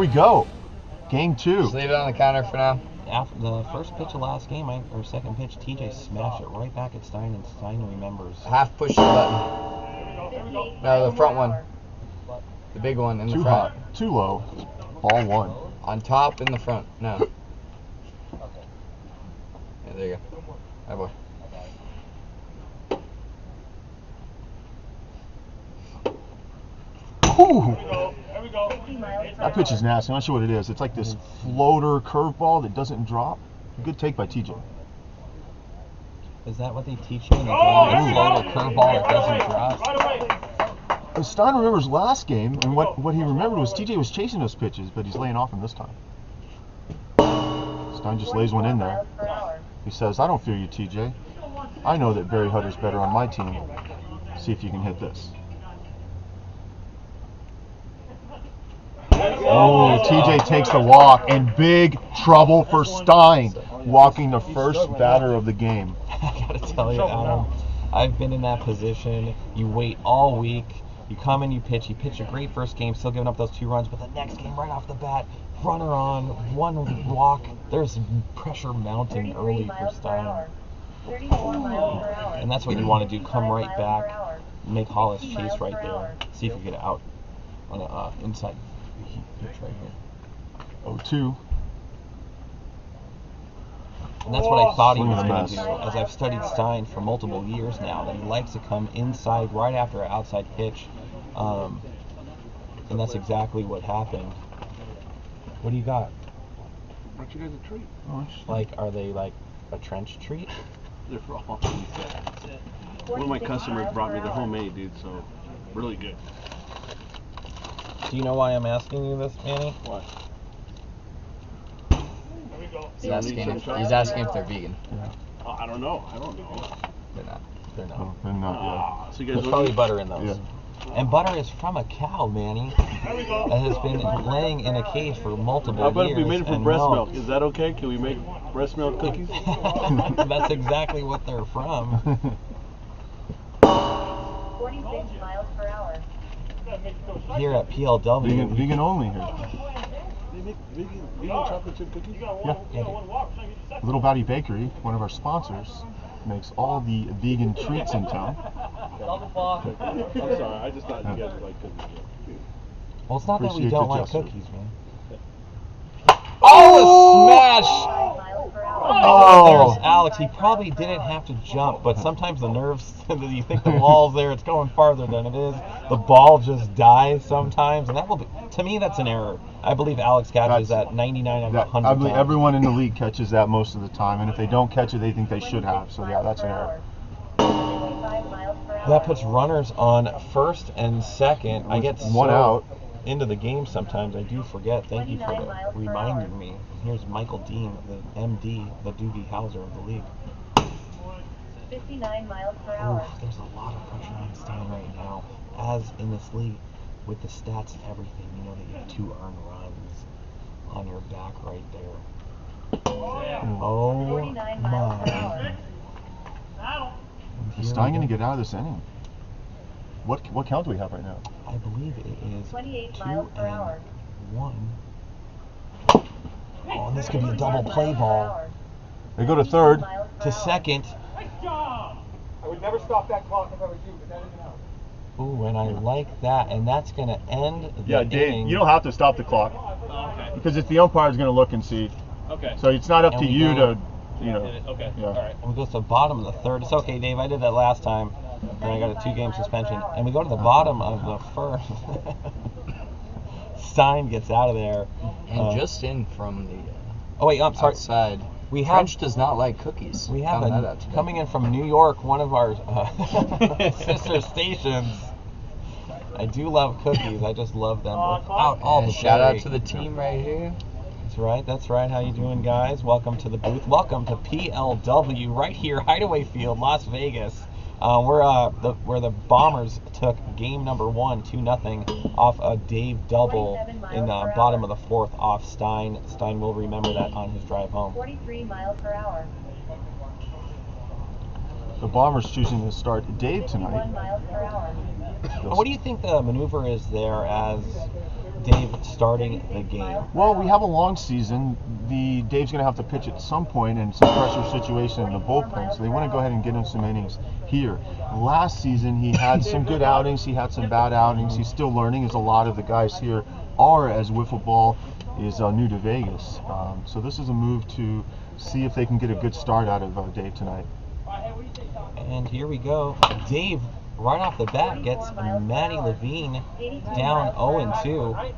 we go. Game 2. Just leave it on the counter for now. After the first pitch of last game, or second pitch, TJ smashed it right back at Stein, and Stein remembers. Half push the button. No, the front one. The big one in the Too front. hot. Too low. Ball 1. On top in the front. No. Yeah, there you go. Hi, boy. Ooh. That pitch is nasty. I'm not sure what it is. It's like this floater curveball that doesn't drop. Good take by TJ. Is that what they teach you in the game? A floater curveball that doesn't drop? Stein remembers last game, and what he remembered was TJ was chasing those pitches, but he's laying off him this time. Stein just lays one in there. He says, I don't fear you, TJ. I know that Barry Hutter's better on my team. See if you can hit this. Oh, TJ takes the walk, and big trouble for Stein, walking the first batter of the game. I gotta tell you, Adam, I've been in that position. You wait all week, you come and you pitch a great first game, still giving up those 2 runs, but the next game right off the bat, runner on, 1 walk, there's pressure mounting early for Stein. And that's what you want to do, come right back, make Hollis chase right there, see if you get it out on the inside pitch right here. 0-2. And that's what I thought he Swing was and a going to miss. do, as I've studied Stein for multiple years now, that he likes to come inside right after an outside pitch, and that's exactly what happened. What do you got? Brought you guys a treat. Like, are they like a trench treat? They're for all. One of my customers brought me their homemade, dude, so really good. Do you know why I'm asking you this, Manny? What? He's asking if they're vegan. Yeah. I don't know. They're not. They're not. Oh, and not, So you guys There's don't probably eat? butter in those. yeah. And butter is from a cow, Manny, that has been laying in a cage for multiple How about years. if we made it from and breast milk? Is that okay? Can we make breast milk cookies? That's exactly what they're from. 46 miles per hour. Here at PLW. Vegan only here. They make vegan chocolate chip cookies? Yeah. Little Batty Bakery, one of our sponsors, makes all the vegan treats in town. I'm sorry, I just thought you guys would like cookies. Well, it's not that we Appreciate don't the like gesture. cookies, man. Oh, a smash! Miles per hour. Oh, there's Alex. He probably didn't have to jump, but sometimes the nerves, you think the wall's there, it's going farther than it is. The ball just dies sometimes, and that will be, to me, that's an error. I believe Alex catches that 99 out of 100 I believe times. everyone in the league catches that most of the time, and if they don't catch it, they think they should have. So yeah, that's an error. 55 miles per hour. That puts runners on first and second. I get One so out. into the game sometimes, I do forget. Thank you for reminding me. Here's Michael Dean, the MD, the Doogie Howser of the league. 59 miles per Oof, hour. there's a lot of pressure on Stein right now. As in this league, with the stats and everything, you know that you have 2 earned runs on your back right there. Oh 49 miles per my. hour. Is Stein going to get out of this inning? What count do we have right now? I believe it is 28 2 miles per hour. and 1. Oh, and this could be a double play ball. They go to third. To second. I would never stop that clock if I was you, but that isn't out. Ooh, and I like that, and that's going to end the Yeah, Dave, inning. you don't have to stop the clock Okay. because it's the umpire's going to look and see. Okay. So it's not up And to we you go- to, you know. Okay. Yeah. All right. And we go to the bottom of the third. It's okay, Dave. I did that last time, and I got a 2-game suspension. And we go to the bottom of the first. Stein gets out of there. And just in from the Oh wait, I'm sorry. outside. We have French does not like cookies. we have Found that out today. coming in from New York, one of our sister stations. I do love cookies. I just love them without all And the shout out berry. to the team right here. That's right. That's right. How you doing, guys? Welcome to the booth. Welcome to PLW right here, Hideaway Field, Las Vegas. Where the Bombers took game number 1, 2-0 off a Dave double in the bottom of the 4th off Stein. Stein will remember that on his drive home. 43 miles per hour. The Bombers choosing to start Dave 51 tonight. miles per hour. What do you think the maneuver is there as Dave starting the game? Well, we have a long season. Dave's going to have to pitch at some point in some pressure situation in the bullpen, so they want to go ahead and get him some innings here. Last season, he had some good outings. He had some bad outings. He's still learning, as a lot of the guys here are, as wiffle ball is new to Vegas. So this is a move to see if they can get a good start out of Dave tonight. And here we go. Dave, right off the bat, gets Matty Levine down 0-2.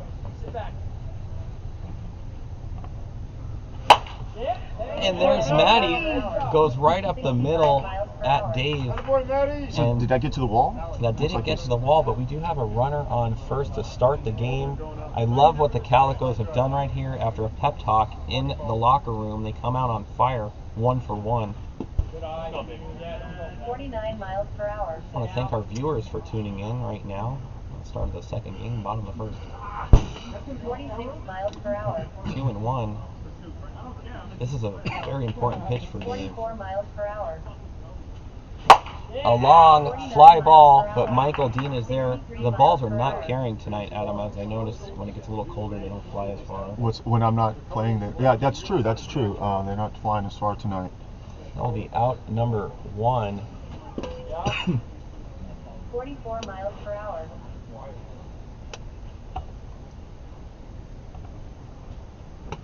And there's Matty, goes right up the middle at Dave. So And did that get to the wall? that didn't get to the wall, but we do have a runner on first to start the game. I love what the Calicos have done right here after a pep talk in the locker room. They come out on fire, 1 for 1. 49 miles per hour. I want to thank our viewers for tuning in right now. Start of the second game, bottom of the first. 46 miles per hour. 2-1. This is a very important pitch for Dave. 44 miles per hour. A long fly ball, but Michael Dean is there. The balls are not carrying tonight, Adam, as I noticed. When it gets a little colder, they don't fly as far. When I'm not playing there? Yeah, that's true. That's true. They're not flying as far tonight. That'll be out number 1. 44 miles per hour.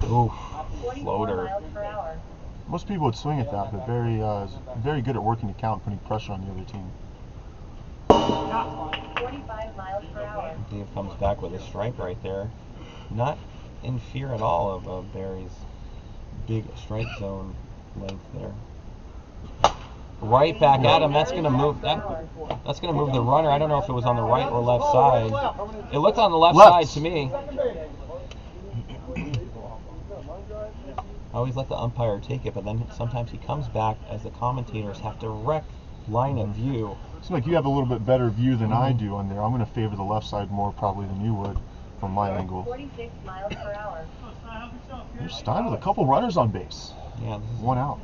Oof, 44 floater. miles per hour. Most people would swing at that, but very good at working the count, putting pressure on the other team. 45 miles per hour. Dave comes back with a strike right there. Not in fear at all of Barry's big strike zone length there. Right back at him. That's gonna move that's gonna move the runner. I don't know if it was on the right or left side. It looked on the left side to me. I always let the umpire take it, but then sometimes he comes back as the commentators have direct line of view. Seems like you have a little bit better view than I do on there. I'm going to favor the left side more probably than you would from my angle. 46 miles per hour. Here's Stein with a couple runners on base. Yeah, this is 1 out.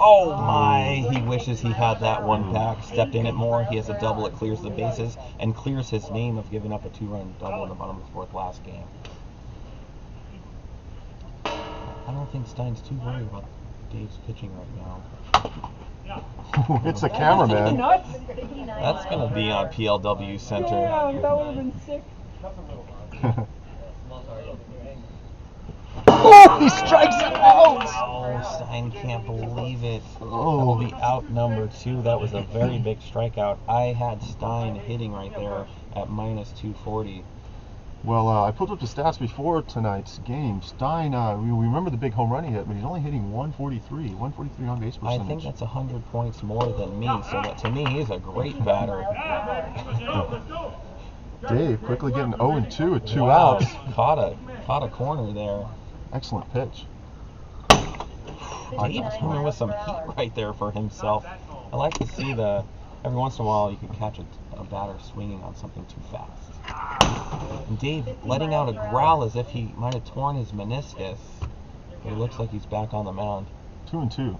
Oh my, he wishes he had that one back, stepped in it more. He has a double, it clears the bases, and clears his name of giving up a 2-run double in the bottom of the 4th last game. I don't think Stein's too worried about Dave's pitching right now. It's the cameraman. That's going to be on PLW Center. Yeah, that would have been sick. Oh, he strikes it out! Oh, Stein can't believe it. Oh. That will be out number 2. That was a very big strikeout. I had Stein hitting right there at minus 240. Well, I pulled up the stats before tonight's game. Stein, we remember the big home run he hit, but he's only hitting 143 on base percentage. I think that's 100 points more than me, so that, to me, he's a great batter. Dave quickly getting 0-2 with 2 Wow, outs. caught a corner there. Excellent pitch. Dave's coming with some heat right there for himself. I like to see every once in a while you can catch a batter swinging on something too fast. And Dave letting out a growl as if he might have torn his meniscus. But it looks like he's back on the mound. 2-2.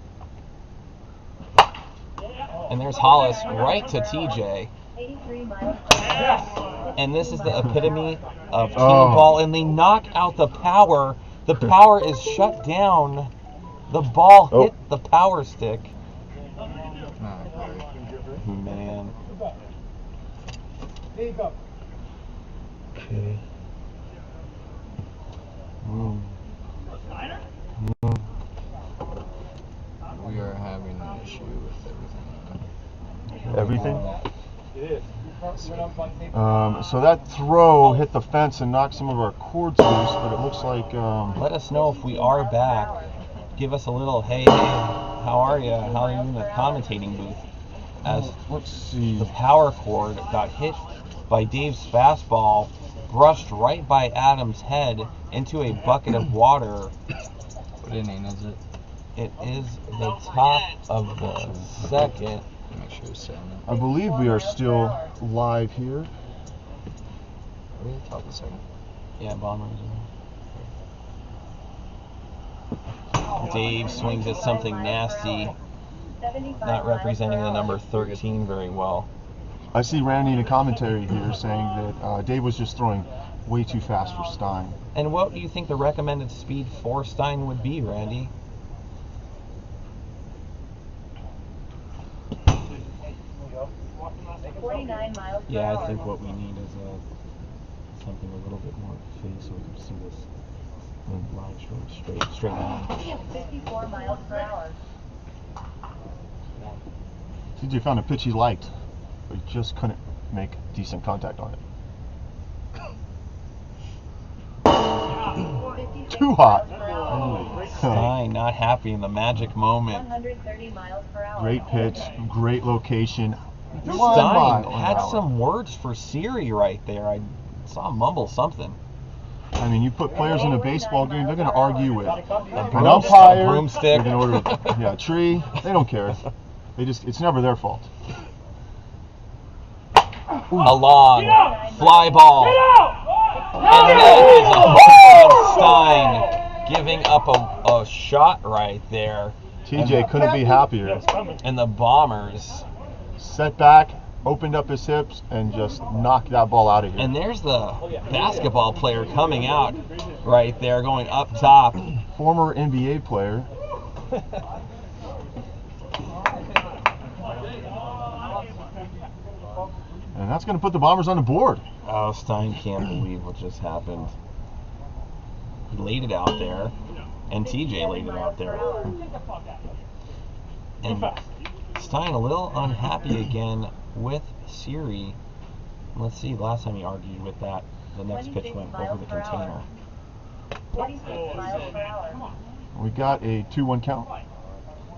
And there's Hollis right to TJ. 83 miles per hour. And this is the epitome of team ball. And they knock out the power. The power is shut down. The ball hit the power stick. Man. There you go. Okay. We are having an issue with everything. Everything? It is. So that throw hit the fence and knocked some of our cords loose, but it looks like... Let us know if we are back. Give us a little, hey, how are you? How are you in the commentating booth? As let's see. the power cord got hit by Dave's fastball, brushed right by Adam's head into a bucket of water. What inning is it? It is the top of the second. Make sure it's 7. I believe we are still live here. Are we at the top of the second? Yeah, Bombers. Dave swings at something nasty, not representing the number 13 very well. I see Randy in a commentary here saying that Dave was just throwing way too fast for Stein. And what do you think the recommended speed for Stein would be, Randy? Yeah, I think what we need is something a little bit more fitty so we can see this line straight line. 54 miles per hour. TJ found a pitch he liked, but he just couldn't make decent contact on it. Too hot. Stein not happy in the magic moment. 130 miles per hour. Great pitch, great location. Stein had some words for Siri right there. I saw him mumble something. I mean, you put players in a baseball game, they're going to argue with an broom- umpire, a broomstick. they're going to order a tree. They don't care. It's never their fault. A long fly ball. And that is a home run. Stein giving up a shot right there. TJ couldn't be happier. And the Bombers. Set back, opened up his hips, and just knocked that ball out of here. And there's the basketball player coming out right there, going up top. Former NBA player. And that's going to put the Bombers on the board. Oh, Stein can't believe what just happened. He laid it out there, and TJ laid it out there. And Stein a little unhappy again with Siri. Let's see, last time he argued with that, the next pitch went over the container. 46 miles per hour. We got a 2-1 count.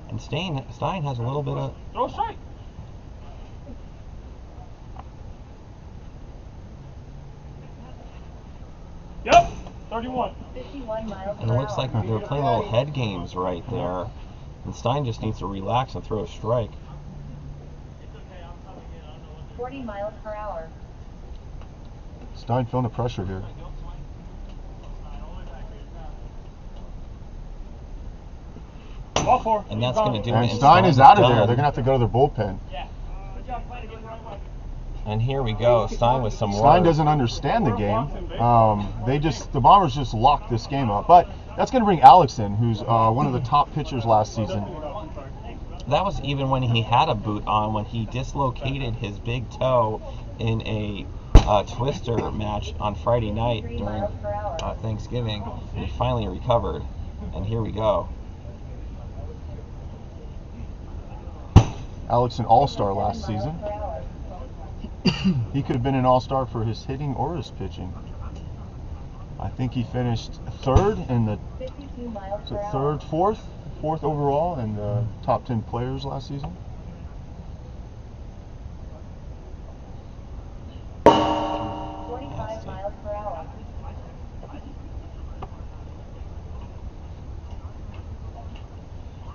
And Stein has a little bit of... Throw strike. Yep, 31. 51 miles And per it looks hour. like they're playing little head games right there. And Stein just needs to relax and throw a strike. 40 miles per hour. Stein feeling the pressure here. Ball four. And that's going to do it. And Stein is out of there. done. They're going to have to go to their bullpen. And here we go. Stein with some Stein work. doesn't understand the game. The Bombers just locked this game up. But that's going to bring Alex in, who's one of the top pitchers last season. That was even when he had a boot on, when he dislocated his big toe in a twister match on Friday night during Thanksgiving. And he finally recovered. And here we go. Alex, an all-star last season. He could have been an all-star for his hitting or his pitching. I think he finished third in the 52 miles per hour. fourth overall in the top 10 players last season. 45 miles per hour.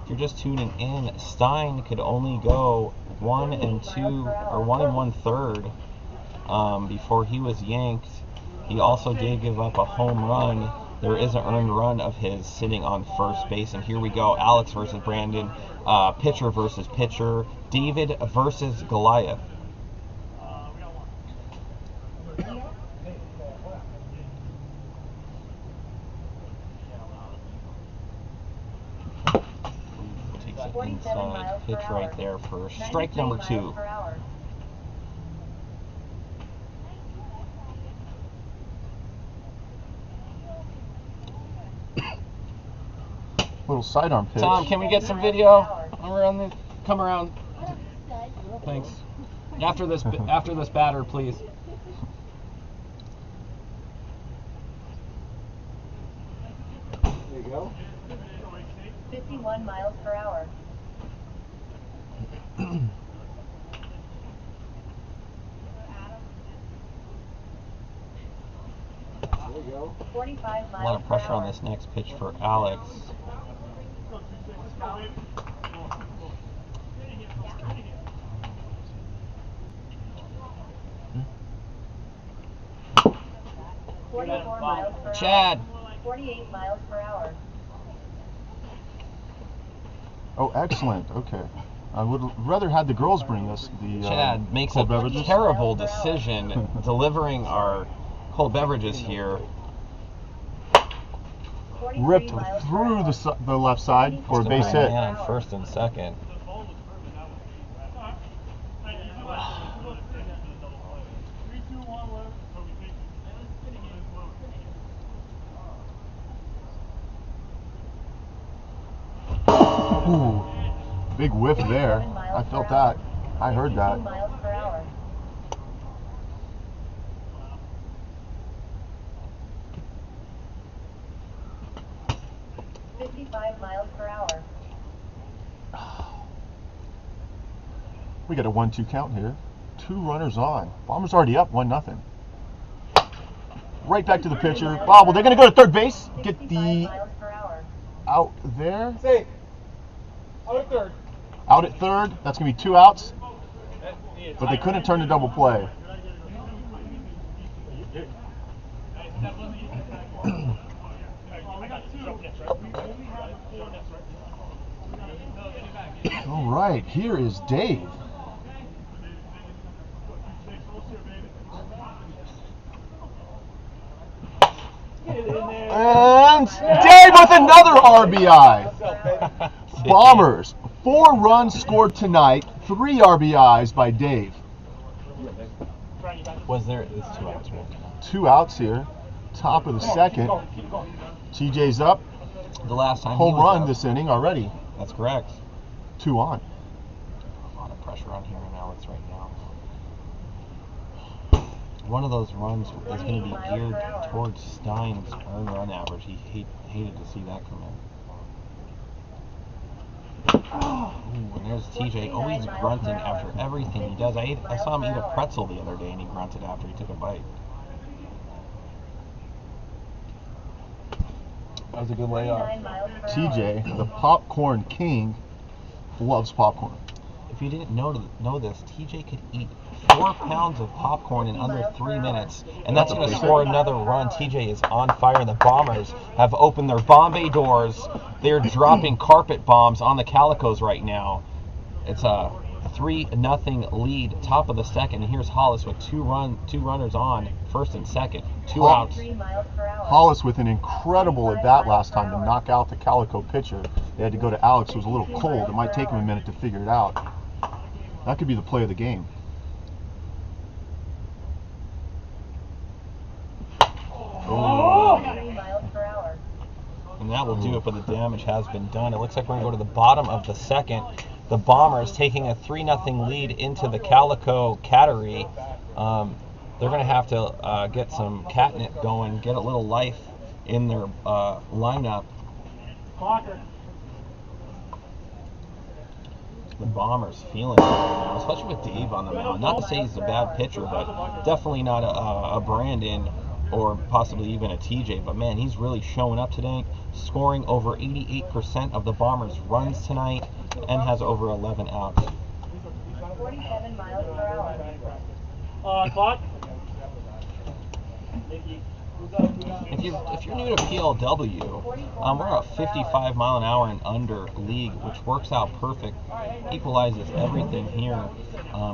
If you're just tuning in, Stein could only go 1 and 2 or 1 and 1/3 before he was yanked. He also did give up a home run. There is an earned run of his sitting on first base. And here we go, Alex versus Brandon, pitcher versus pitcher, David versus Goliath. Takes it 47 inside, miles per pitch hour. right there for strike 93 number miles 2. per hour. Little sidearm pitch. Tom, can we get some video? Come around. Thanks. After this batter, please. There you go. 51 miles per hour. There you go. 45 A miles lot of pressure per hour. on this next pitch for Alex. Forty-four miles per Chad. hour. 48 miles per hour. Oh, excellent. Okay. I would rather had the girls bring us the Chad makes cold a beverages. terrible decision delivering our cold beverages here. Ripped through the left side for a base hit. Man on first and second. Ooh, big whiff there. I felt that. I heard that. 18 miles per hour. $55 miles per hour. We got a 1-2 count here. 2 runners on. Bombers already up 1-0. Right back to the pitcher. Bobble. They're going to go to third base. Get 65 the miles per hour. out there. Safe. Out at third. Out at third. That's going to be 2 outs. But they couldn't turn to double play. All right, here is Dave. And Dave with another RBI. Bombers, 4 runs scored tonight, 3 RBIs by Dave. Was there? It's 2 outs right now. 2 outs here. Top of the second. TJ's up. The last time. Home he was run up. this inning already. That's correct. 2 on. A lot of pressure on here and Alex right now. One of those runs is going to be geared towards Stein's earned run average. He hated to see that come in. Ooh, and there's TJ always grunting after everything he does. I saw him eat a pretzel the other day and he grunted after he took a bite. That was a good layoff. 39 miles per hour. TJ, the popcorn king, loves popcorn. If you didn't know this, TJ could eat 4 pounds of popcorn in under 3 minutes, and that's going to score another run. TJ is on fire, and the Bombers have opened their Bombay doors. They're dropping carpet bombs on the Calicos right now. It's a 3-0 lead, top of the second, and here's Hollis with 2 runners on, first and second, 2 outs. 3 miles per hour. Hollis with an incredible at bat last time to knock out the Calico pitcher. They had to go to Alex. It was a little cold. It might take him a minute to figure it out. That could be the play of the game. Oh. 3 miles per hour. And that will do it, but the damage has been done. It looks like we're going to go to the bottom of the second. The Bombers taking a 3-0 lead into the Calico cattery. They're going to have to get some catnip going, get a little life in their lineup. The Bombers feeling it right now, especially with Dave on the mound. Not to say he's a bad pitcher, but definitely not a Brandon or possibly even a TJ. But man, he's really showing up today, scoring over 88% of the Bombers' runs tonight, and has over 11 outs. 47 miles per hour. Clock. If you're new to PLW, we're a 55 mile an hour and under league, which works out perfect, equalizes everything here,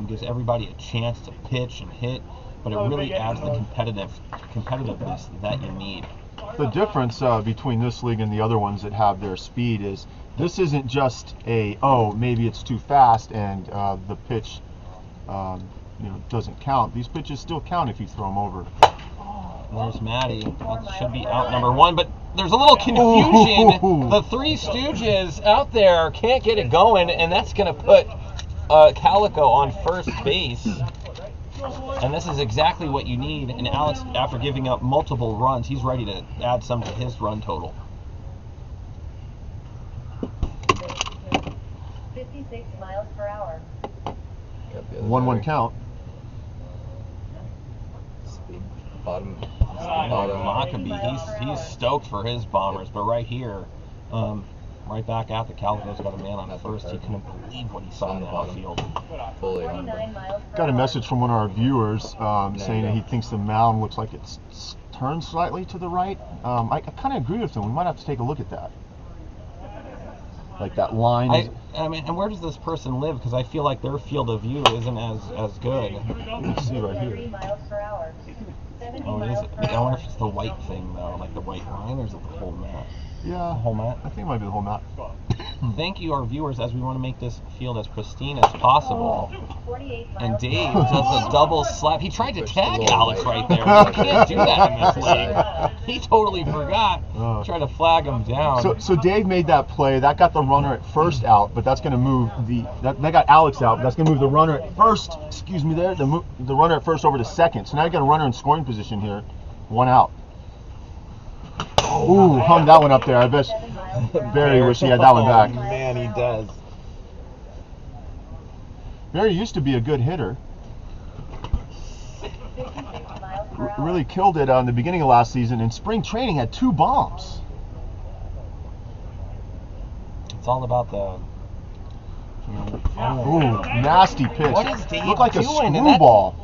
gives everybody a chance to pitch and hit, but it really adds the competitiveness that you need. The difference between this league and the other ones that have their speed is this isn't just maybe it's too fast and the pitch doesn't count. These pitches still count if you throw them over. There's Maddie. That should be out number 1, but there's a little confusion. Ooh. The Three Stooges out there can't get it going, and that's going to put Calico on first base. And this is exactly what you need. And Alex, after giving up multiple runs, he's ready to add some to his run total. 56 miles per hour. 1-1 count. Bottom. Maccabee, he's stoked for his Bombers, but right here, right back out, the Calico's got a man on first. He couldn't believe what he saw in the outfield. Fully 49 miles per Got a hour. message from one of our viewers saying that he thinks the mound looks like it's turned slightly to the right. I kind of agree with him. We might have to take a look at that. Like that line. I mean, and where does this person live? Because I feel like their field of view isn't as good. Let's see right 3 here. miles per hour. 70 Oh, it is. miles per I wonder hour. if it's the white thing though, like the white line, or is it the whole map? The Yeah, whole map. I think it might be the whole map. Thank you, our viewers, as we want to make this field as pristine as possible. 48 And miles Dave per hour. does a double slap. He tried to Pushed a tag little Alex late. right there. You can't do that in this league. He totally forgot. Oh. Tried to flag him down. So Dave made that play. That got the runner at first out, but that's going to move that got Alex out. But that's going to move the runner at first. Excuse me, there. The runner at first over to second. So now you got a runner in scoring position here. 1 out. Ooh, hung that one up there. I bet 7 miles per hour. Barry wish he had that one back. Oh, man, he does. Barry used to be a good hitter. 56 miles per hour. Really killed it in the beginning of last season. In spring training, had 2 bombs. It's all about the. Ooh, nasty pitch. What is Dave Looked like a doing? And screwball.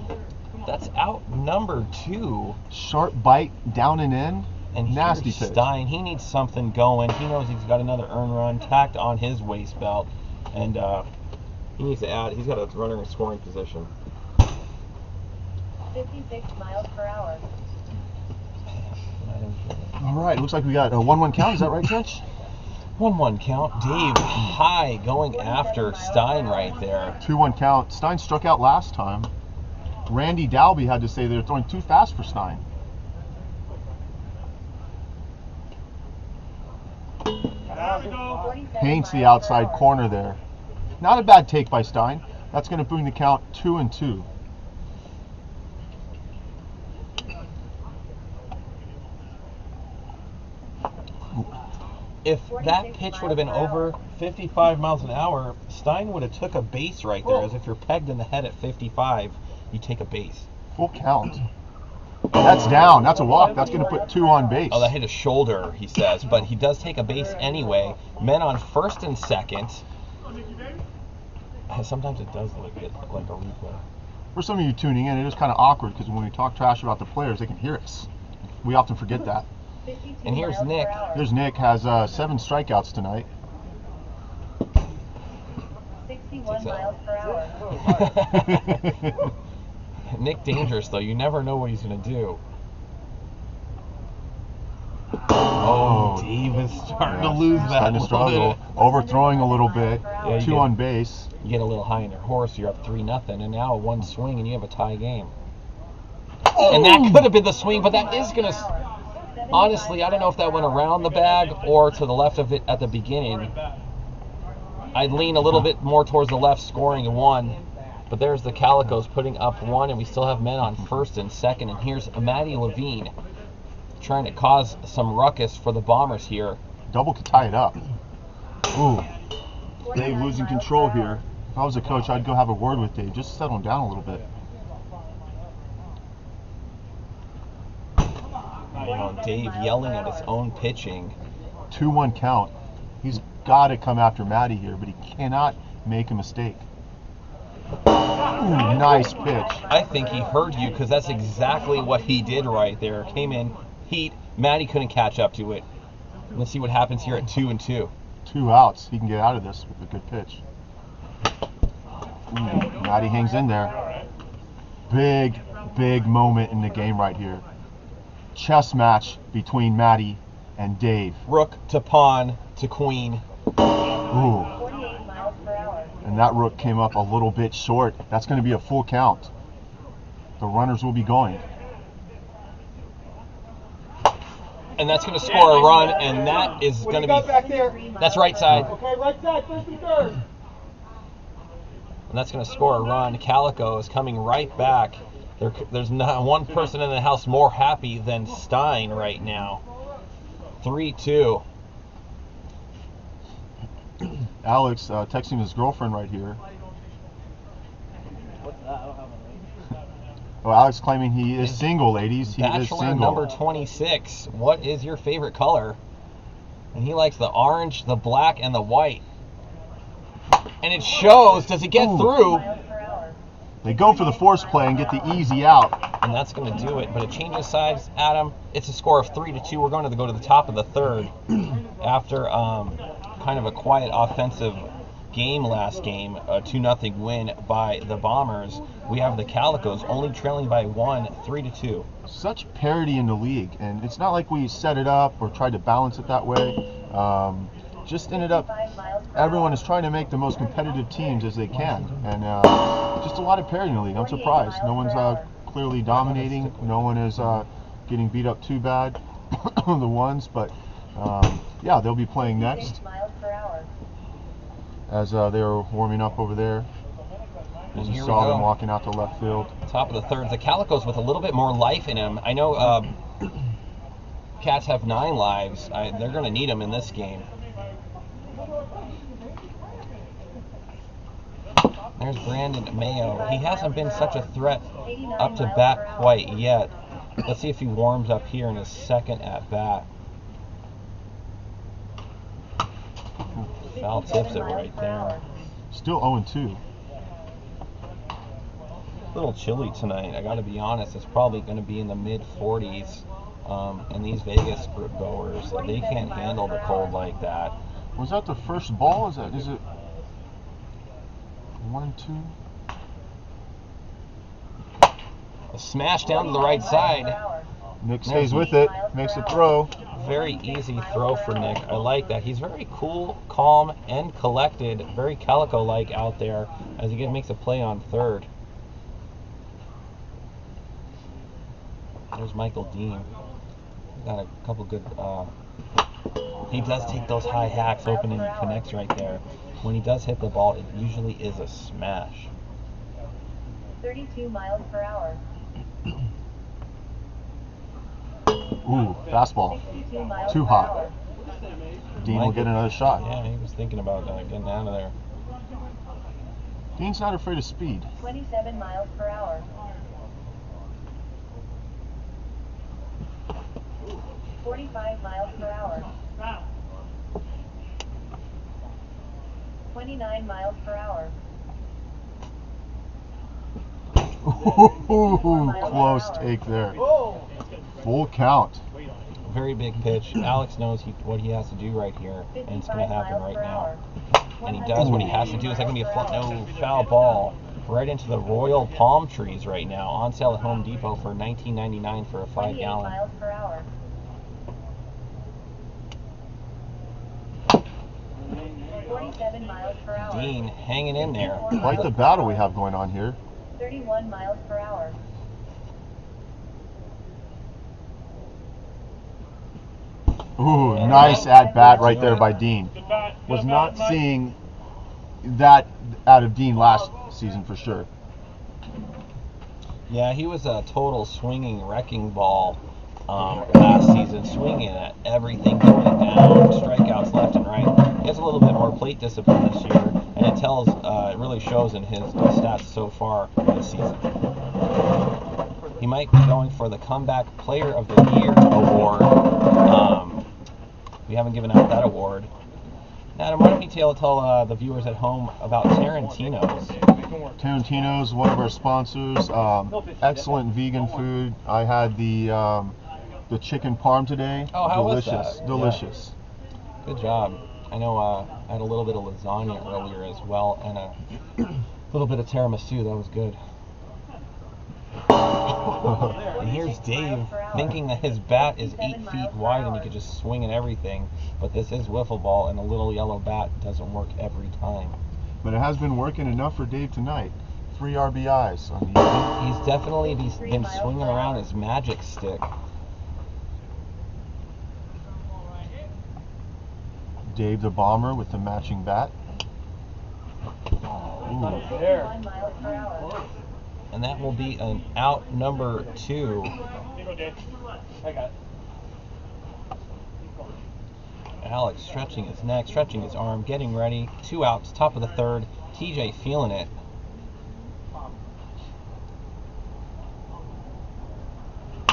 That's out number 2. Sharp bite down and in. And Nasty here's pitch. Stein, he needs something going. He knows he's got another earn run tacked on his waist belt, and he needs to add. He's got a runner in scoring position. 56 miles per hour. All right, looks like we got a 1-1 count. Is that right, Trench? 1-1 count. Dave high going after Stein right there. 2-1 count. Stein struck out last time. Randy Dalby had to say they're throwing too fast for Stein. Paints the outside corner there. Not a bad take by Stein. That's going to bring the count 2-2. If that pitch would have been over 55 miles an hour, Stein would have took a base right there. As if you're pegged in the head at 55, you take a base. Full count. That's down. That's a walk. That's going to put 2 on base. Oh, that hit his shoulder, he says, but he does take a base anyway. Men on first and second. Sometimes it does look like a replay. For some of you tuning in, it is kind of awkward because when we talk trash about the players, they can hear us. We often forget that. 52 And here's miles per Nick. hour. Here's Nick, has 7 strikeouts tonight. 61 miles per hour. Nick dangerous though. You never know what he's gonna do. Oh, Dave is starting to lose that. Starting to struggle. Overthrowing a little bit. Yeah, you 2 get- on base. You get a little high in your horse. You're up 3-0, and now one swing and you have a tie game. And that could have been the swing, but that is gonna. Honestly, I don't know if that went around the bag or to the left of it at the beginning. I'd lean a little bit more towards the left, scoring 1. But there's the Calicos putting up 1, and we still have men on first and second. And here's Matty Levine trying to cause some ruckus for the Bombers here. Double could tie it up. Ooh. Dave losing control here. If I was a coach, I'd go have a word with Dave. Just settle him down a little bit. You know, Dave yelling at his own pitching. 2-1 count. He's got to come after Matty here, but he cannot make a mistake. Ooh, nice pitch. I think he heard you because that's exactly what he did right there. Came in, heat. Matty couldn't catch up to it. Let's see what happens here at 2-2. 2 outs. He can get out of this with a good pitch. Ooh, Matty hangs in there. Big moment in the game right here. Chess match between Matty and Dave. Rook to pawn to queen. Ooh. 48 miles per hour. And that rook came up a little bit short. That's going to be a full count. The runners will be going. And that's going to score a run, and that is What going do to you got back be. there? That's right side. Okay, right side, first and third. And that's going to score a run. Calico is coming right back. There's not one person in the house more happy than Stein right now. 3-2. Alex texting his girlfriend right here. Oh, Alex claiming he is single, ladies. He is Bachelor single. number 26. What is your favorite color? And he likes the orange, the black, and the white. And it shows. Does it get Ooh. through? Miles per hour. They go for the force play and get the easy out. And that's going to do it. But it changes sides, Adam. It's a score of 3-2. We're going to go to the top of the third after kind of a quiet offensive game last game, a 2-0 win by the Bombers. We have the Calicos only trailing by 1, 3-2. Such parity in the league, and it's not like we set it up or tried to balance it that way. Just ended up, everyone is trying to make the most competitive teams as they can, and just a lot of parity in the league. I'm surprised. No one's clearly dominating. No one is getting beat up too bad. The ones, but yeah, they'll be playing next. As they were warming up over there, as you saw them walking out to left field. Top of the third, the Calicos with a little bit more life in him. I know Cats have 9 lives. They're going to need them in this game. There's Brandon Mayo. He hasn't been such a threat up to bat quite yet. Let's see if he warms up here in his second at bat. Foul tips it right there. Still 0-2. A little chilly tonight, I gotta be honest. It's probably gonna be in the mid-40s. And these Vegas goers, they can't handle the cold like that. Was that the first ball? Is it 1-2? A smash down to the right side. Nick stays with it, makes a throw. Very easy throw for Nick. I like that. He's very cool, calm, and collected. Very Calico-like out there as he makes a play on third. There's Michael Dean. Got a couple good... he does take those high hacks open and he connects right there. When he does hit the ball, it usually is a smash. 32 miles per hour. Ooh, fastball. Too hot. Dean will get another shot. Yeah, he was thinking about getting out of there. Dean's not afraid of speed. 27 miles per hour. 45 miles per hour. 29 miles per hour. Ooh, close take there. Full count. Very big pitch. Alex knows what he has to do right here, and it's going to happen right now. And he does what he has to do. It's not going to be a foul ball right into the royal palm trees right now. On sale at Home Depot for $19.99 for a 5-gallon. miles per hour. 47 miles per hour. Dean hanging in there. Quite the battle we have going on here. 31 miles per hour. Ooh, nice at bat right there by Dean. Was not seeing that out of Dean last season for sure. Yeah, he was a total swinging wrecking ball last season, swinging at everything, going down, strikeouts left and right. He has a little bit more plate discipline this year, and it really shows in his stats so far this season. He might be going for the Comeback Player of the Year award. We haven't given out that award. Adam, why don't you tell the viewers at home about Tarantino's? Tarantino's, one of our sponsors. Excellent vegan food. I had the chicken parm today. Oh, how was delicious, that? delicious. Yeah. Good job. I know I had a little bit of lasagna earlier as well, and a little bit of tiramisu. That was good. And here's Dave thinking that his bat is 8 feet wide and he could just swing at everything, but this is wiffle ball and a little yellow bat doesn't work every time. But it has been working enough for Dave tonight. 3 RBIs on the He's definitely been swinging around his magic stick. Dave the Bomber with the matching bat. Ooh. 51 miles per hour. And that will be an out number 2. I got it. Alex stretching his neck, stretching his arm, getting ready. 2 outs, top of the third. TJ feeling it.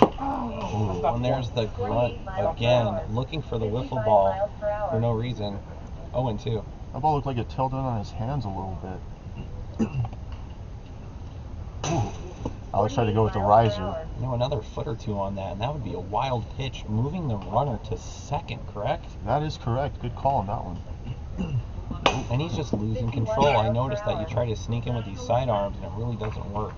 Ooh, and there's the grunt again, looking for the wiffle ball for no reason. 0-2. That ball looked like it tilted on his hands a little bit. Ooh. Alex tried to go with the riser. You know, another foot or 2 on that, and that would be a wild pitch, moving the runner to second, correct? That is correct. Good call on that one. And he's just losing control. I noticed that you try to sneak in with these sidearms and it really doesn't work.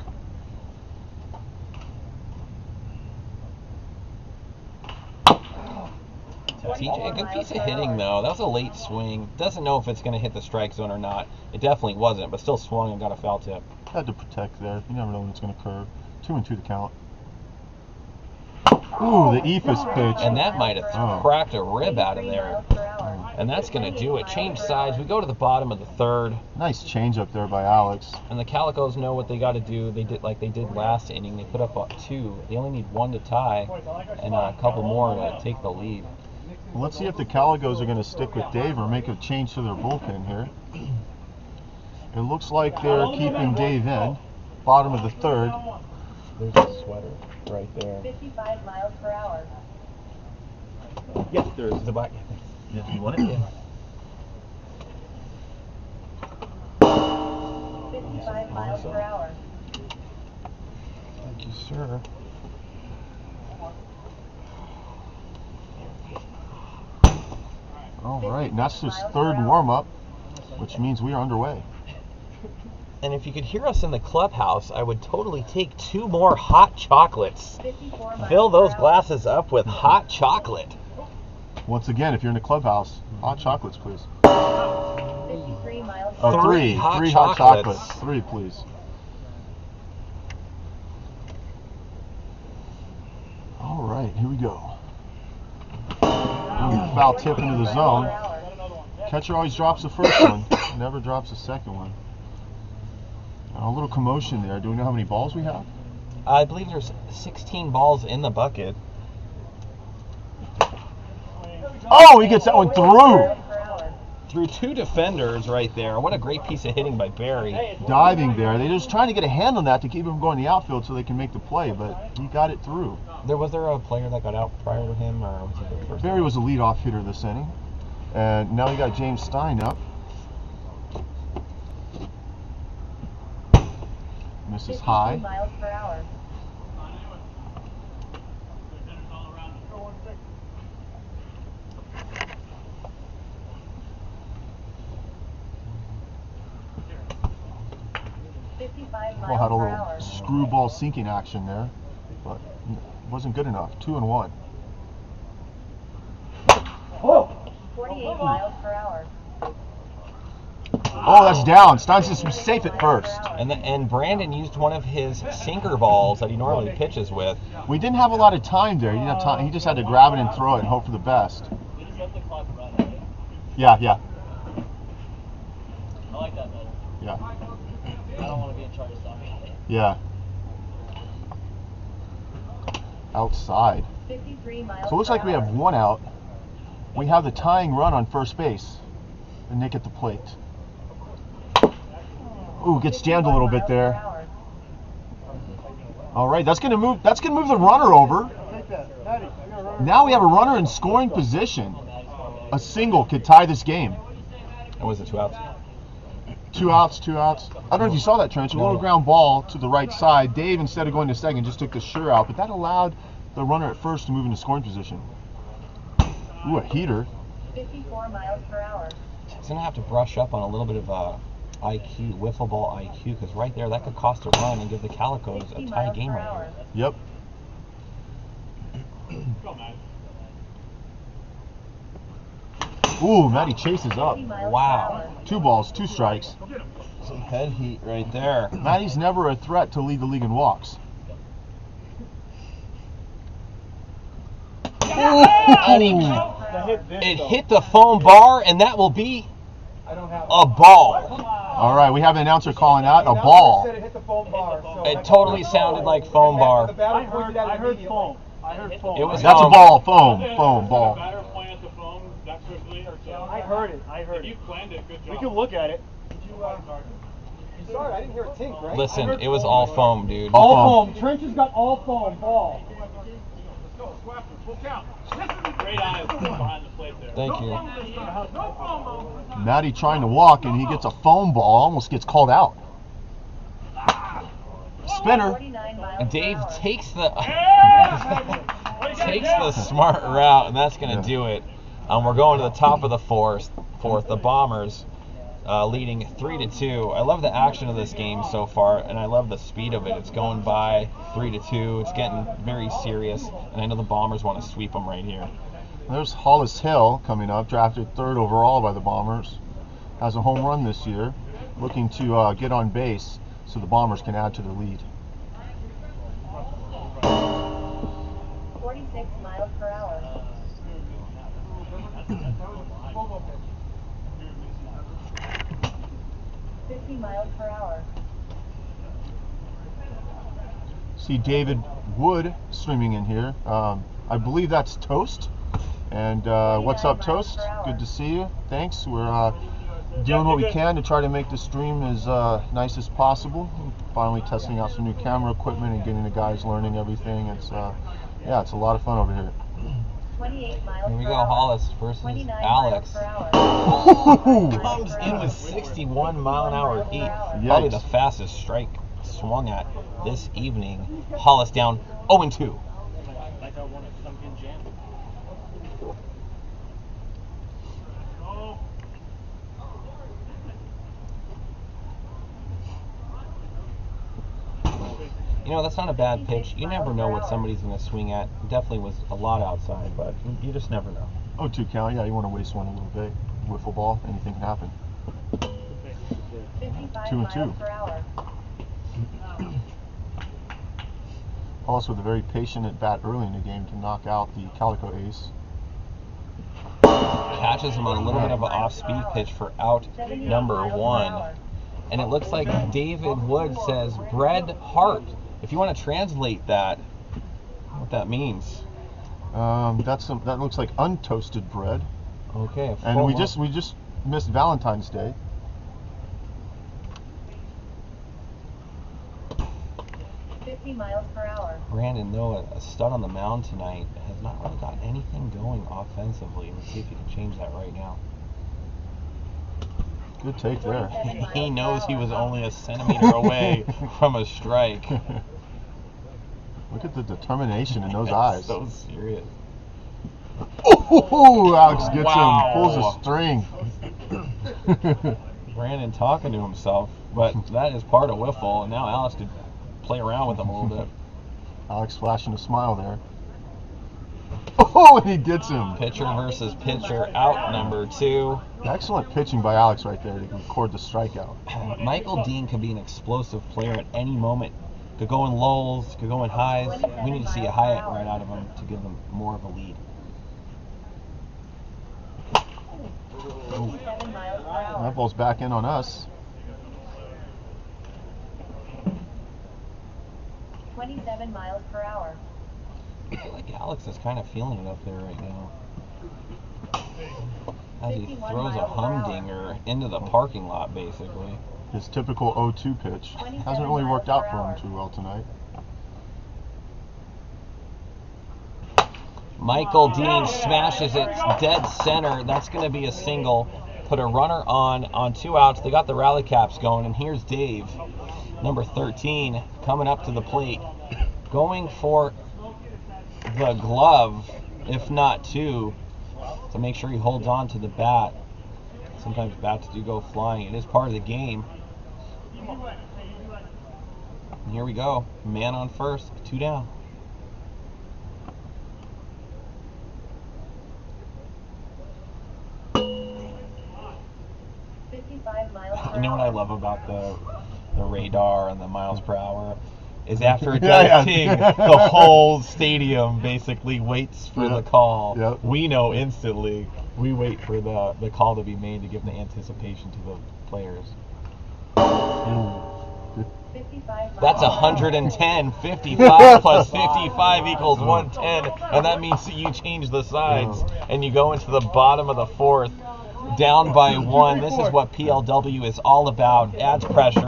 TJ, a good piece of hitting though. That was a late swing. Doesn't know if it's going to hit the strike zone or not. It definitely wasn't, but still swung and got a foul tip. Had to protect there. You never know when it's going to curve. 2-2 the count. Ooh, the eephus pitch. And that might have cracked a rib out of there. And that's going to do it. Change sides. We go to the bottom of the third. Nice change up there by Alex. And the Calicos know what they got to do. They did like they did last inning. They put up 2. They only need 1 to tie and a couple more to take the lead. Well, let's see if the Calicos are going to stick with Dave or make a change to their bullpen here. It looks like they're keeping Dave in. Bottom of the third. There's a sweater right there. 55 miles per hour. Yes, there's the black. Yeah, you want it? Yeah. 55 miles per hour. Thank you, sir. All right, and that's his third warm-up, which means we are underway. And if you could hear us in the clubhouse, I would totally take 2 more hot chocolates. 54 miles Fill those per hour. glasses up with hot chocolate. Once again, if you're in the clubhouse, hot chocolates, please. 53 miles per Oh, hour. 3 hot hot chocolates. chocolates. 3, please. All right, here we go. Ooh, foul tip into the zone. Catcher always drops the first one, never drops the second one. A little commotion there. Do we know how many balls we have? I believe there's 16 balls in the bucket. Oh, he gets that one through. Through 2 defenders right there. What a great piece of hitting by Barry. Diving there. They're just trying to get a hand on that to keep him going in the outfield so they can make the play, but he got it through. Was there a player that got out prior to him, or was he the first? Barry was a leadoff hitter this inning. And now you got James Stein up. Misses high. 52 miles per hour. Well, had a little screwball sinking action there, but wasn't good enough. 2-1. 48 miles per hour. Oh, that's down. Stein's just safe at first. And Brandon used one of his sinker balls that he normally pitches with. We didn't have a lot of time there. He didn't have time. He just had to grab it and throw it and hope for the best. Yeah. I like that better. Yeah. I don't want to be in charge of something. Yeah. Outside. 53 miles So it looks per like we have hour. 1 out. We have the tying run on first base. And Nick at the plate. Ooh, gets jammed a little bit there. All right, that's gonna move the runner over. Now we have a runner in scoring position. A single could tie this game. And was it 2 outs? 2 outs. I don't know if you saw that, Trench. A little ground ball to the right side. Dave, instead of going to second, just took the sure out, but that allowed the runner at first to move into scoring position. Ooh, a heater. 54 miles per hour. He's going to have to brush up on a little bit of IQ, wiffle ball IQ, because right there, that could cost a run and give the Calicos a tie game right here. Yep. Ooh, Matty chases up. 50 miles per Wow. hour. 2 balls, 2 strikes. Some head heat right there. Matty's never a threat to lead the league in walks. It hit the foam bar, and that will be a ball. All right, we have an announcer calling out a ball. It totally sounded like foam bar. I heard foam. It was That's a foam. ball, foam, ball. I heard it. You planned it. Good job. We can look at it. Sorry, I didn't hear a tink, right? Listen, it was all foam, dude. All foam. Trench has got all foam. Ball. Let's go. Swaffer. Full count. Great eyes behind the plate there. Thank you. Matty trying to walk, and he gets a foam ball, almost gets called out. Spinner. 49 miles Dave per hour. takes the smart route, and that's going to do it. We're going to the top of the fourth. fourth. The Bombers leading 3-2. I love the action of this game so far, and I love the speed of it. It's going by 3-2. It's getting very serious, and I know the Bombers want to sweep them right here. There's Hollis Hill coming up, drafted 3rd overall by the Bombers. Has a home run this year, looking to get on base so the Bombers can add to the lead. 46 miles per hour. 50 miles per hour. See David Wood streaming in here. I believe that's Toast. And what's up, Toast? Good to see you. Thanks. We're doing what we can to try to make the stream as nice as possible. Finally testing out some new camera equipment and getting the guys learning everything. It's yeah, it's a lot of fun over here. 28 miles Here we per go, hour. Hollis versus 29 Alex. miles per hour. Comes in with 61 mile an hour heat. Yikes. Probably the fastest strike swung at this evening. Hollis down 0-2. You know, that's not a bad pitch. You never know what somebody's going to swing at. It definitely was a lot outside, but you just never know. 0-2 count. Yeah, you want to waste one a little bit. Wiffle ball, anything can happen. 55 2-2. miles per hour. Hollis with a very patient at bat early in the game to knock out the Calico ace. Catches him on a little bit of an off-speed pitch for out number 1. And it looks like David Wood says bread heart. If you want to translate that, what that means. That looks like untoasted bread. Okay. And we just missed Valentine's Day. Miles per hour. Brandon, though, a stud on the mound tonight, has not really got anything going offensively. Let's see if he can change that right now. Good take there. He knows he was only a centimeter away from a strike. Look at the determination in those eyes. So serious. Oh, Alex gets Wow. him, pulls a string. Brandon talking to himself, but that is part of Wiffle, and now Alex could play around with him a little bit. Alex flashing a smile there. Oh, and he gets him. Pitcher versus pitcher, out number 2. Excellent pitching by Alex right there to record the strikeout. Michael Dean could be an explosive player at any moment. Could go in lulls, could go in highs. We need to see a high right out of him to give them more of a lead. 57 miles per hour. That ball's back in on us. 27 miles per hour. I feel like Alex is kind of feeling it up there right now. As he throws a humdinger into the parking lot, basically. His typical 0-2 pitch. Hasn't really worked out for him too well tonight. Michael Dean smashes it dead center. That's going to be a single. Put a runner on 2 outs. They got the rally caps going, and here's Dave, number 13, coming up to the plate, going for the glove, if not 2, to make sure he holds on to the bat. Sometimes bats do go flying. It is part of the game. And here we go. Man on first, 2 down. You know what I love about the radar and the miles per hour is after it does ting, the whole stadium basically waits for the call. Yep. We know instantly. We wait for the call to be made to give the anticipation to the players. That's 110. 55 plus 55 equals 110, and that means that you change the sides and you go into the bottom of the 4th. Down by 1. This is what PLW is all about. Adds pressure,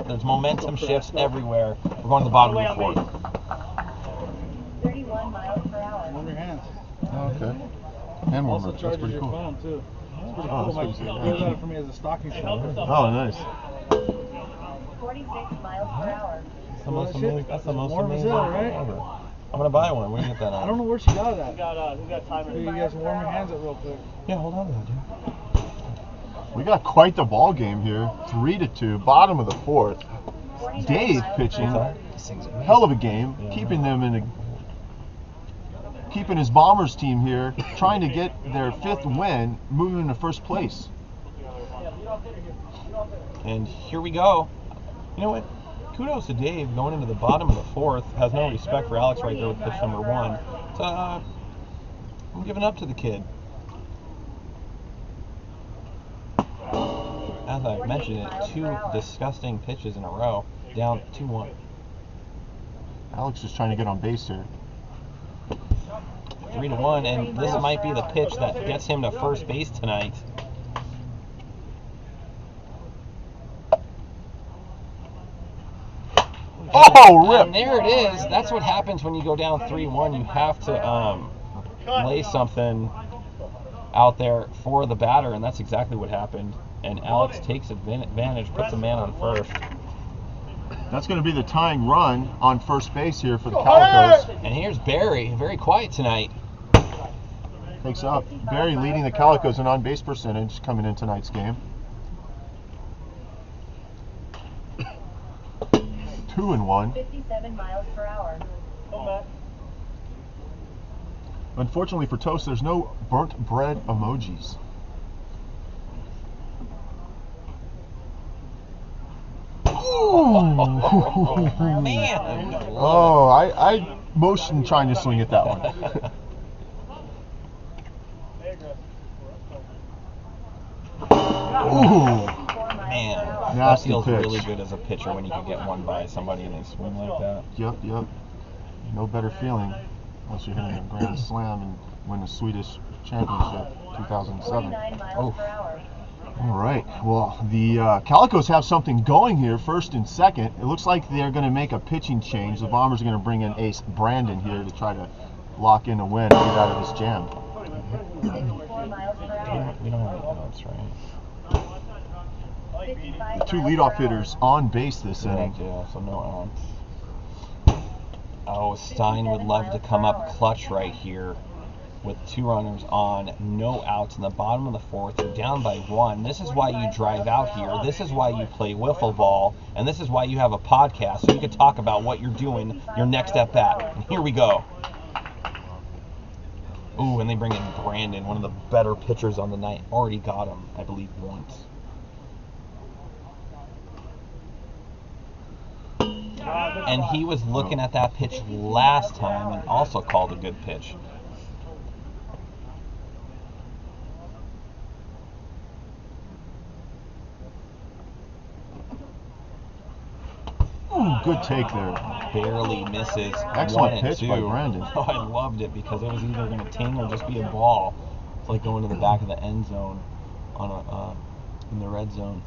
there's momentum shifts everywhere. We're going to the bottom of the 4th. 31 miles per hour. Warm your hands. Okay. Hand warmer. Also That's charges pretty your cool. phone too. It's pretty Oh, cool. that's My pretty girl cool. got it for me as a stocking stuffer. Oh, nice. 46 miles per hour. That's the most amazing. That's the most Warm as amazing hell, thing right? ever. I'm gonna buy one. Where do you get that I on? don't know where she got it at. We got timer. You guys warm your hands up real quick. Yeah, hold on to that, dude. We got quite the ball game here. 3-2, bottom of the fourth. Dave pitching, hell of a game, keeping them keeping his Bombers team here, trying to get their 5th win, moving into first place. And here we go. You know what? Kudos to Dave going into the bottom of the fourth. Has no respect for Alex right there with pitch number 1. So, I'm giving up to the kid. As I mentioned it, 2 disgusting pitches in a row, down 2-1. Alex is trying to get on base here. 3-1, and this might be the pitch that gets him to first base tonight. Oh, rip! And there it is. That's what happens when you go down 3-1. You have to lay something out there for the batter, and that's exactly what happened. And Alex takes advantage, puts a man on first. That's going to be the tying run on first base here for the Calicos. And here's Barry, very quiet tonight. Takes up. Barry leading the Calicos in on-base percentage coming in tonight's game. 2-1. 57 miles per hour. Unfortunately for Toast, there's no burnt bread emojis. Oh, man. Oh, I motioned trying to swing at that one. Ooh, Man, that nasty feels pitch. really good as a pitcher when you can get one by somebody and they swing like that. Yep. No better feeling unless you're hitting a grand slam and win the Swedish Championship 2007. 49 miles Oh. per hour. All right. Well, the Calicos have something going here, first and second. It looks like they're going to make a pitching change. The Bombers are going to bring in ace Brandon here to try to lock in a win and get out of this jam. 54 miles per hour. We don't have any outs, right? 55 Two miles leadoff per hour. hitters on base this inning. Yeah, so no outs. Oh, Stein would love to come up clutch right here with 2 runners on, no outs in the bottom of the fourth. You're down by 1. This is why you drive out here. This is why you play wiffle ball. And this is why you have a podcast, so you can talk about what you're doing your next at bat. And here we go. Ooh, and they bring in Brandon, one of the better pitchers on the night. Already got him, I believe, once. And he was looking at that pitch last time and also called a good pitch. Ooh, good take there. Barely misses. Excellent 1 and pitch 2. by Brandon. Oh, I loved it because it was either going to ting or just be a ball. It's like going to the back of the end zone on a in the red zone.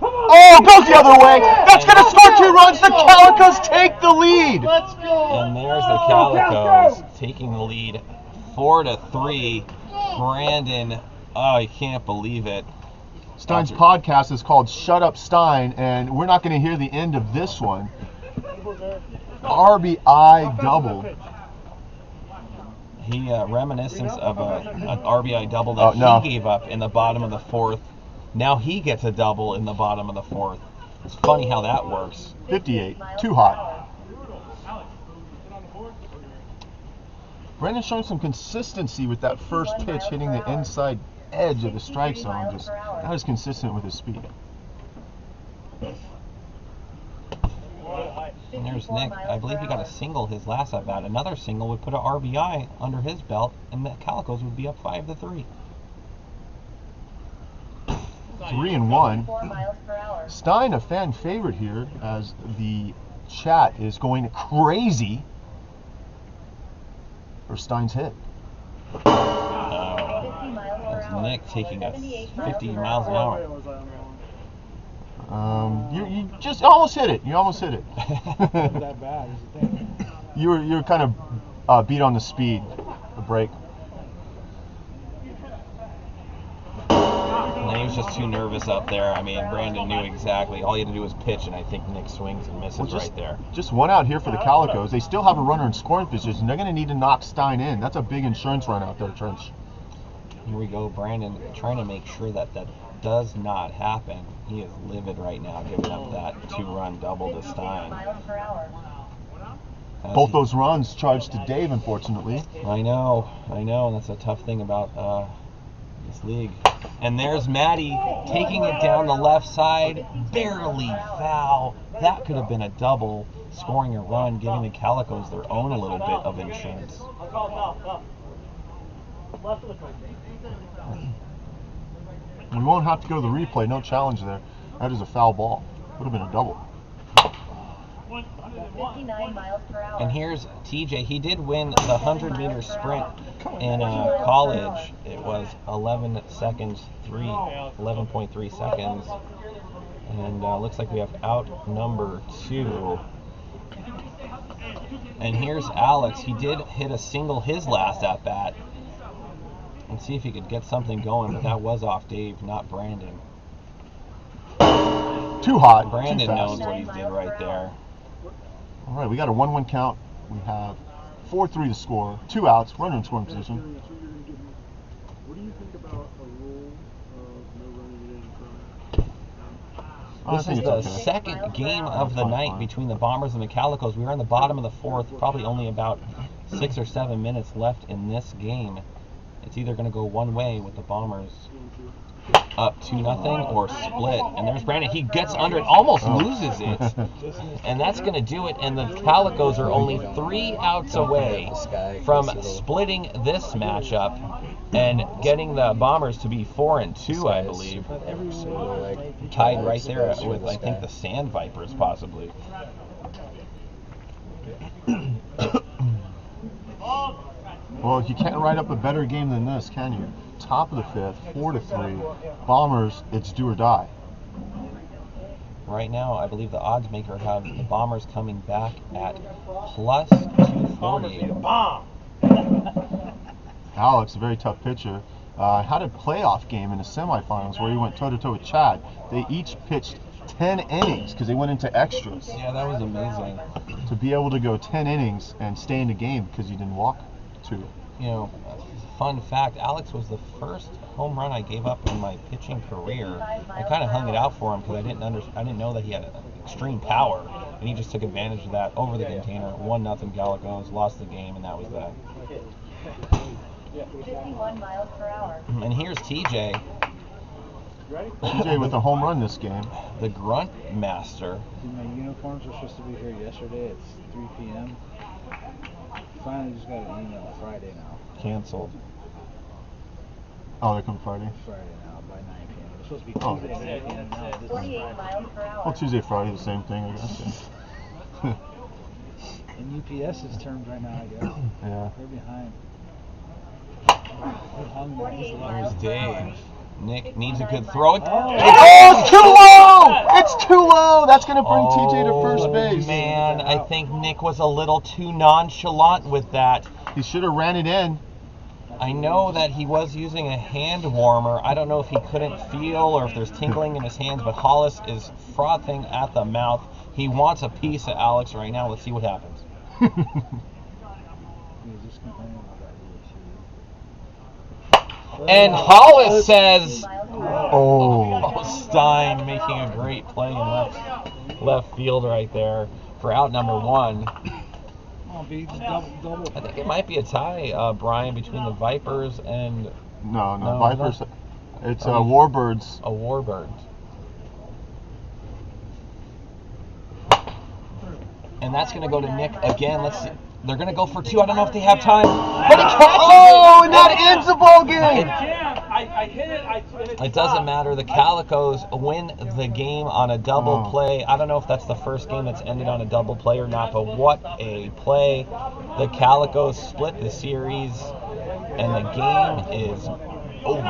Oh, goes the other way. That's going to score 2 runs. The Calicos take the lead. And there's the Calicos taking the lead 4-3. Brandon, oh, I can't believe it. Stein's podcast is called Shut Up Stein, and we're not going to hear the end of this one. RBI double. He reminiscence of an RBI double that he gave up in the bottom of the fourth. Now he gets a double in the bottom of the fourth. It's funny how that works. 58, too hot. Brandon's showing some consistency with that first pitch hitting the inside edge of the strike zone. Just not as consistent with his speed. And there's Nick. I believe he got a single his last at bat. Another single would put an RBI under his belt, and the Calicos would be up 5-3. 3-1. 4 miles per hour. Stein, a fan favorite here, as the chat is going crazy for Stein's hit. 50 miles per That's hour. Nick taking a 78 50 per miles an hour. You just almost hit it. You almost hit it. That bad is the thing. you were kind of beat on the speed, the break. And he was just too nervous up there. I mean, Brandon knew exactly. All he had to do was pitch, and I think Nick swings and misses right there. Just 1 out here for the Calicos. They still have a runner in scoring position. They're going to need to knock Stein in. That's a big insurance run out there, Trench. Here we go, Brandon trying to make sure that does not happen. He is livid right now, giving up that 2-run double to 56 Stein. miles per hour. Both those runs charged to Dave, unfortunately. I know, and that's a tough thing about this league. And there's Maddie taking it down the left side, barely foul. That could have been a double, scoring a run, giving the Calicos their own a little bit of insurance. We won't have to go to the replay. No challenge there. That is a foul ball. Would have been a double. 59 miles per hour. And here's TJ. He did win the 100-meter sprint in college. It was 11.3 seconds. And looks like we have out number 2. And here's Alex. He did hit a single his last at bat. And see if he could get something going, but that was off Dave, not Brandon. Too hot. Brandon too knows fast. what he did right there. All right, we got a 1-1 count. We have 4-3 to score. 2 outs. Runner in scoring position. What do you think about a rule of no running it in front? I This think is it's the okay. second game of the night between the Bombers and the Calicos. We are in the bottom of the 4th, probably only about 6 or 7 minutes left in this game. It's either going to go one way with the Bombers up 2-0 or split. And there's Brandon. He gets under it, almost loses it. And that's going to do it. And the Calicos are only 3 outs away from splitting this matchup and getting the Bombers to be 4-2, I believe. Tied right there with, I think, the Sand Vipers, possibly. Well, you can't write up a better game than this, can you? Top of the 5th, 4-3. Bombers, it's do or die. Right now, I believe the odds maker have the Bombers coming back at plus 240. Alex, a very tough pitcher, had a playoff game in the semifinals where he went toe-to-toe with Chad. They each pitched 10 innings because they went into extras. Yeah, that was amazing. To be able to go 10 innings and stay in the game because you didn't walk 2. You know, fun fact, Alex was the first home run I gave up in my pitching career. I kind of hung it out for him because I didn't know that he had extreme power, and he just took advantage of that over the container. 1-0 Calicos, lost the game, and that was that. 51 miles per hour. And here's TJ, TJ with a home run this game. the grunt master. My uniforms were supposed to be here yesterday at 3 p.m. Finally just got an email Friday now. Canceled. Oh, they come Friday. Friday now by 9 p.m. It was supposed to be Oh. Tuesday at 9 p.m. now. This is 48 Friday. miles per hour. Well, Tuesday, Friday, the same thing, I guess. And UPS is termed right now, I guess. Yeah. They're behind. They're hungry. 48 There's miles per hour. Dave. Nick needs a good throw. Oh, it's too low! It's too low! That's going to bring TJ to first base. Man, I think Nick was a little too nonchalant with that. He should have ran it in. I know that he was using a hand warmer. I don't know if he couldn't feel or if there's tingling in his hands, but Hollis is frothing at the mouth. He wants a piece of Alex right now. Let's see what happens. He was just complaining about that. And Hollis says, 50 miles per hour. Oh. oh, Stein making a great play in left field right there for out number 1. Oh, B, just double. I think it might be a tie, Brian, between the Vipers and No, No, Vipers. It's Oh. Warbirds. a Warbird. And that's going to go to Nick again. Let's see. They're going to go for 2. I don't know if they have time. But he catches Oh, it! and that ends the ball game! I hit it. It doesn't matter. The Calicos win the game on a double Oh. play. I don't know if that's the first game that's ended on a double play or not, but what a play. The Calicos split the series, and the game is over.